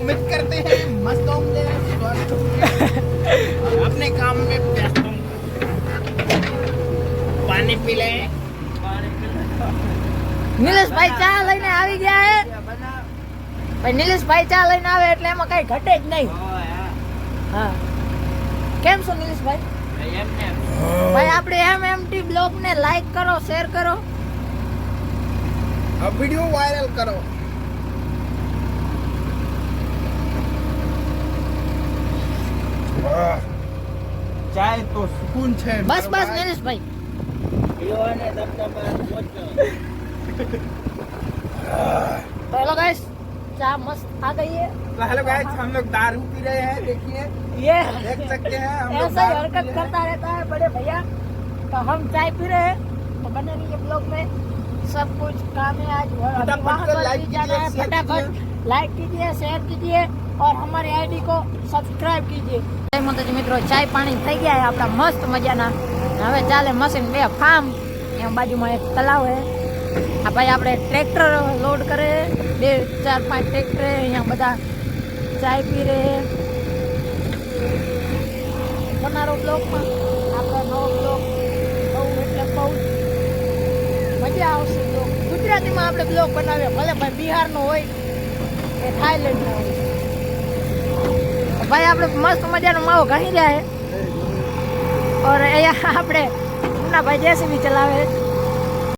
उम्मीद करते हैं मस्त होंगे, स्वस्थ होंगे और अपने काम में व्यस्त होंगे। पानी पी ले। નિલેશભાઈ ચા લઈને આવી ગયા હે ભાઈ. નિલેશભાઈ ચા લઈને આવે એટલે એમાં કઈ ઘટે જ નહીં. હા, કેમ છો નિલેશભાઈ? ભાઈ આપણે MMT બ્લોગ ને લાઈક કરો, શેર કરો, अब वीडियो वायरल करो। चाय तो सुकून छे। બસ બસ નિલેશભાઈ. तो हेलो गाइस, चाय मस्त आ गई है। तो हेलो गाइस, हम लोग दारू पी रहे हैं, देखिए ये देख सकते हैं हम लोग ऐसा ही दारू हरकत पी रहे करता रहता है बड़े भैया। तो हम चाय पी रहे हैं, तो बने रहिए ब्लॉग में। सब कुछ काम है आज। फटाफट वहाँ से पर लाइक भी जाना है, कीजिए, शेयर फटाफट लाइक कीजिए, शेयर कीजिए और हमारे आईडी को सब्सक्राइब कीजिए। जय माताजी मित्रों, चाय पानी થઈ ગયા है આપણા મસ્ત મજાના. હવે ચાલે મશીન બે ફાર્મ. એમ બાજુમાં એક તલાવ છે. આ ભાઈ આપણે ટ્રેક્ટર લોડ કરે, 2 4 5 ટ્રેક્ટર અહીંયા બધા ચાય પી રહે. બનારો બ્લોકમાં આપણો નવો બ્લોગ બહુ એટલે બહુ મજા આવશે. બ્લોગ ગુજરાતીમાં આપણે બ્લોગ બનાવીએ, ભલે ભાઈ બિહારનો હોય કે થાઈલેન્ડનો હોય. ભાઈ આપણે મસ્ત મજાનો માવો ઘણી રહ્યા છે. और અહીંયા આપણે મુન્ના ભાઈ જેસીબી ચલાવે.